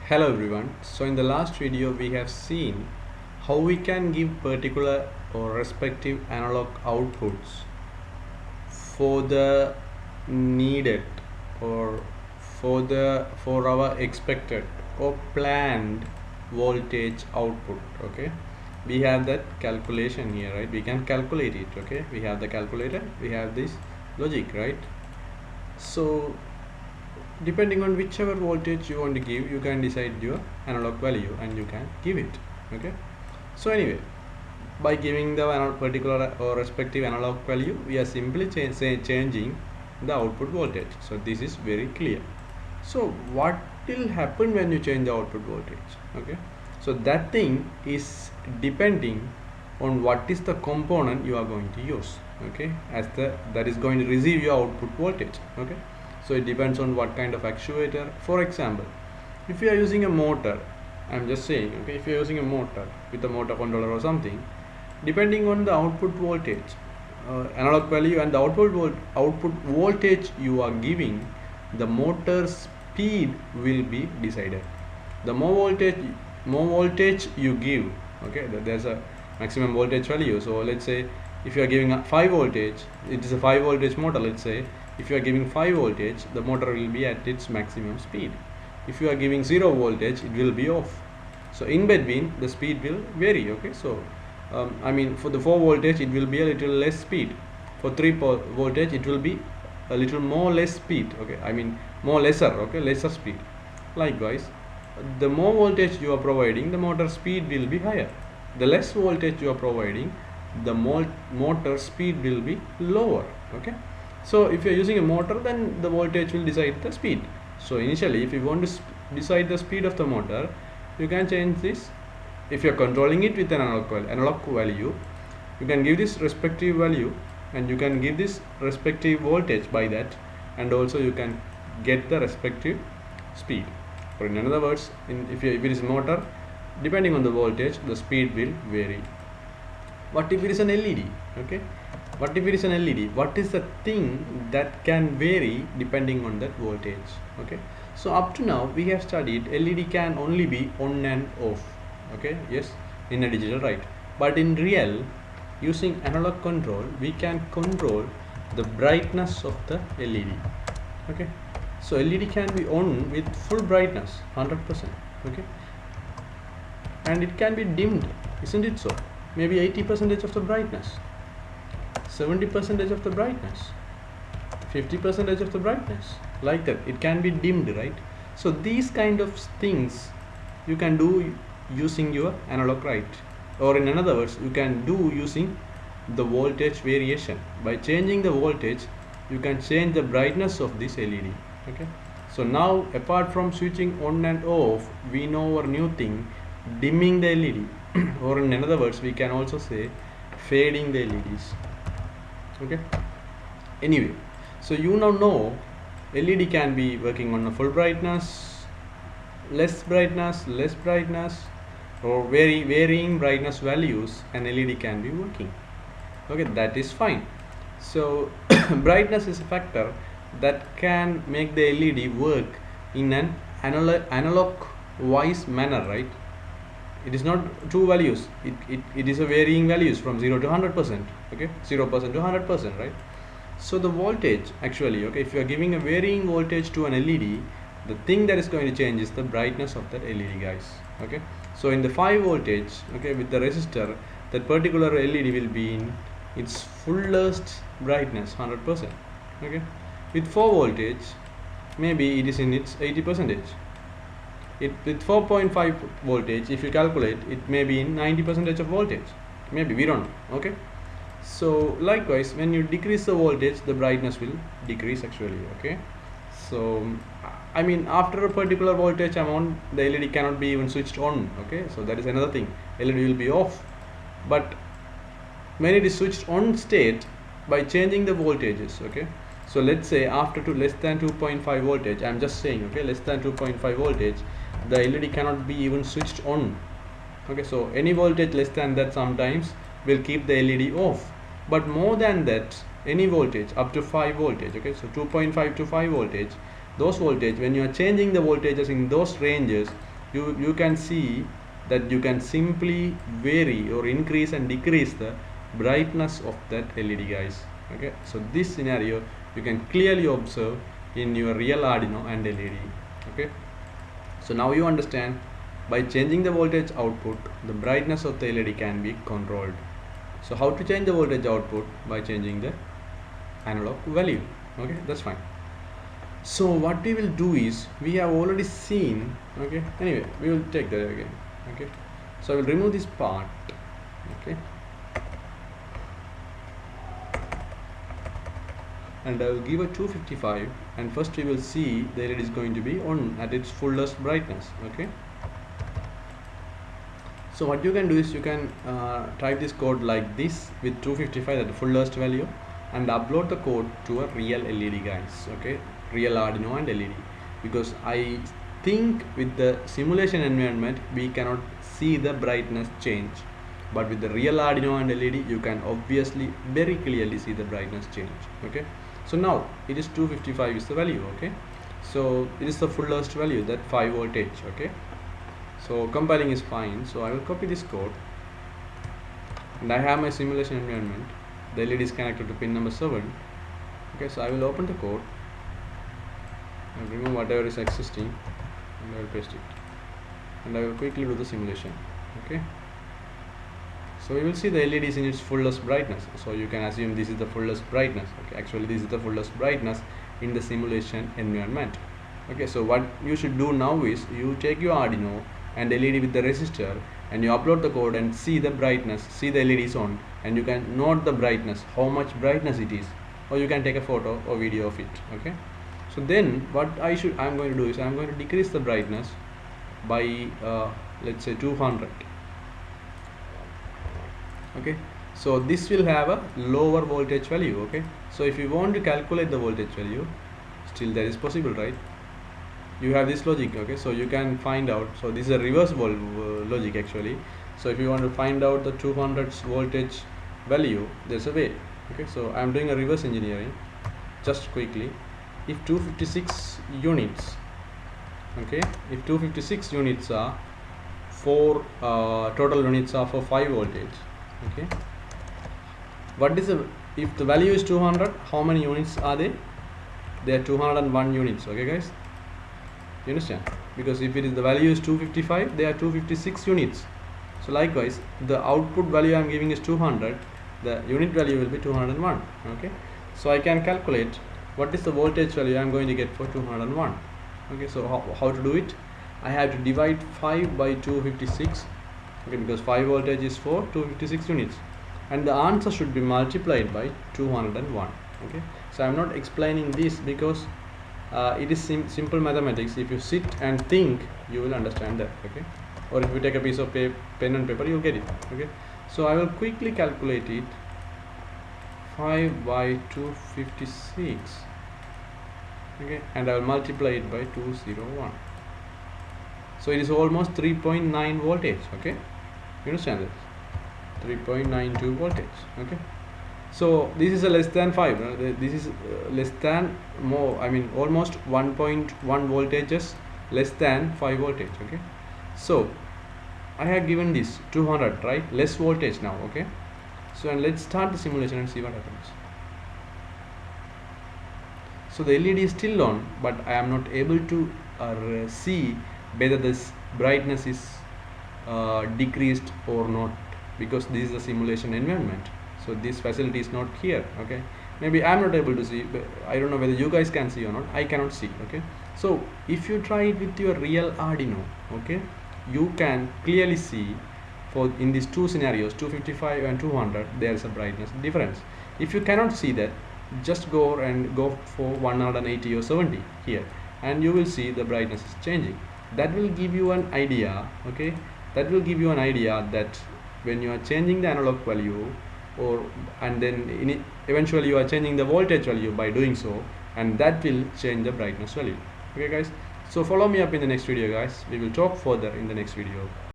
Hello everyone. So in the last video we have seen how we can give particular or respective analog outputs for the needed or for our expected or planned voltage output. Okay, we have that calculation here, right? We can calculate it. Okay, we have the calculator, we have this logic, right? So depending on whichever voltage you want to give, you can decide your analog value and you can give it. Okay, so anyway, by giving the particular or respective analog value, we are simply changing the output voltage. So this is very clear. So what will happen when you change the output voltage? Okay, so that thing is depending on what is the component you are going to use. Okay, as that is going to receive your output voltage. Okay, so it depends on what kind of actuator. For example, if you are using a motor, I'm just saying, okay, if you are using a motor with a motor controller or something, depending on the output voltage, analog value and the output voltage you are giving, the motor speed will be decided. The more voltage you give, okay, there's a maximum voltage value. So let's say if you are giving a 5 voltage, it is a 5 voltage motor. Let's say if you are giving 5 voltage, the motor will be at its maximum speed. If you are giving 0 voltage, it will be off. So in between, the speed will vary. Okay, so I mean, for the 4 voltage, it will be a little less speed. For 3 voltage, it will be a little more less speed. Okay, I mean more lesser. Okay, lesser speed. Likewise, the more voltage you are providing, the motor speed will be higher. The less voltage you are providing, the motor speed will be lower. Okay, so if you are using a motor, then the voltage will decide the speed. So initially, if you want to decide the speed of the motor, you can change this. If you are controlling it with an analog value, you can give this respective value and you can give this respective voltage by that, and also you can get the respective speed. Or in other words, if it is a motor, depending on the voltage, the speed will vary. What if it is an LED? Okay, what if it is an LED? What is the thing that can vary depending on that voltage? Okay, so up to now we have studied LED can only be on and off. Okay, yes, in a digital, right? But in real, using analog control, we can control the brightness of the LED. Okay, so LED can be on with full brightness, 100%. Okay, and it can be dimmed, isn't it so? Maybe 80% of the brightness, 70% of the brightness, 50% of the brightness, like that. It can be dimmed, right? So these kind of things you can do using your analog, right? Or in other words, you can do using the voltage variation. By changing the voltage, you can change the brightness of this LED. Okay, so now apart from switching on and off, we know our new thing, dimming the LED. Or in other words, we can also say fading the LEDs. Okay, anyway, so you now know LED can be working on a full brightness, less brightness, or varying brightness values, and LED can be working. Okay, that is fine. So brightness is a factor that can make the LED work in an analog wise manner, right? It is not two values, it is a varying values from 0 to 100%. Okay, 0% to 100%, right? So the voltage actually, okay, if you are giving a varying voltage to an LED, the thing that is going to change is the brightness of that LED, guys. Okay, so in the 5 voltage, okay, with the resistor, that particular LED will be in its fullest brightness, 100%. Okay, with 4 voltage, maybe it is in its 80%. With 4.5 voltage, if you calculate, it may be in 90% of voltage. Maybe, we don't know. Okay, so likewise, when you decrease the voltage, the brightness will decrease actually. Okay, so I mean, after a particular voltage amount, the LED cannot be even switched on. Okay, so that is another thing, LED will be off. But when it is switched on state, by changing the voltages, okay, so let's say after less than 2.5 voltage, I'm just saying, okay, less than 2.5 voltage, the LED cannot be even switched on. Okay, so any voltage less than that sometimes will keep the LED off, but more than that, any voltage up to 5 voltage, okay, so 2.5 to 5 voltage, those voltage, when you are changing the voltages in those ranges, you can see that you can simply vary or increase and decrease the brightness of that LED, guys. Okay, so this scenario you can clearly observe in your real Arduino and LED. Okay, so now you understand, by changing the voltage output, the brightness of the LED can be controlled. So how to change the voltage output? By changing the analog value. Okay, that's fine. So what we will do is, we have already seen, okay, anyway we will take that again. Okay, so I will remove this part. Okay, and I will give a 255, and first we will see the LED is going to be on at its fullest brightness. Okay, so what you can do is, you can type this code like this with 255 at the fullest value, and upload the code to a real LED, guys. Okay, real Arduino and LED, because I think with the simulation environment we cannot see the brightness change, but with the real Arduino and LED you can obviously very clearly see the brightness change. Okay, so now it is 255 is the value. Okay, so it is the fullest value, that 5 voltage. Okay, so compiling is fine. So I will copy this code, and I have my simulation environment. The LED is connected to pin number 7. Okay, so I will open the code and remove whatever is existing, and I will paste it, and I will quickly do the simulation. Okay, so we will see the LED is in its fullest brightness, so you can assume this is the fullest brightness. Okay, actually this is the fullest brightness in the simulation environment. Okay, so what you should do now is, you take your Arduino and LED with the resistor, and you upload the code and see the brightness, see the LED is on, and you can note the brightness, how much brightness it is, or you can take a photo or video of it. Okay, so then what I'm going to do is, I'm going to decrease the brightness by let's say 200. Okay, so this will have a lower voltage value. Okay, so if you want to calculate the voltage value, still that is possible, right? You have this logic. Okay, so you can find out, so this is a reverse logic actually. So if you want to find out the 200 voltage value, there's a way. Okay, so I'm doing a reverse engineering just quickly. If 256 units, okay, if 256 units are for total units are for 5 voltage. Okay, what is the, if the value is 200, how many units are they? They are 201 units. Okay, guys, you understand? Because if it is, the value is 255, they are 256 units. So likewise, the output value I am giving is 200, the unit value will be 201. Okay, so I can calculate what is the voltage value I am going to get for 201. Okay, so how to do it? I have to divide 5 by 256. Okay, because 5 voltage is for 256 units, and the answer should be multiplied by 201. Okay, so I am not explaining this because it is simple mathematics. If you sit and think, you will understand that. Okay, or if you take a piece of pen and paper, you will get it. Okay, so I will quickly calculate it. 5 by 256. Okay, and I will multiply it by 201. So it is almost 3.9 voltage. Okay, you understand this? 3.92 voltage. Okay, so this is a less than 5. This is less than, more, I mean almost 1.1 voltages less than 5 voltage. Okay, so I have given this 200, right? Less voltage now. Okay, so and let's start the simulation and see what happens. So the LED is still on, but I am not able to see whether this brightness is decreased or not, because this is a simulation environment. So this facility is not here. Okay, maybe I am not able to see, but I don't know whether you guys can see or not. I cannot see. Okay, so if you try it with your real Arduino, okay, you can clearly see, for in these two scenarios, 255 and 200, there is a brightness difference. If you cannot see that, just go for 180 or 70 here, and you will see the brightness is changing. That will give you an idea. Okay, that will give you an idea that when you are changing the analog value, and then eventually you are changing the voltage value by doing so, and that will change the brightness value. Okay guys, so follow me up in the next video, guys. We will talk further in the next video.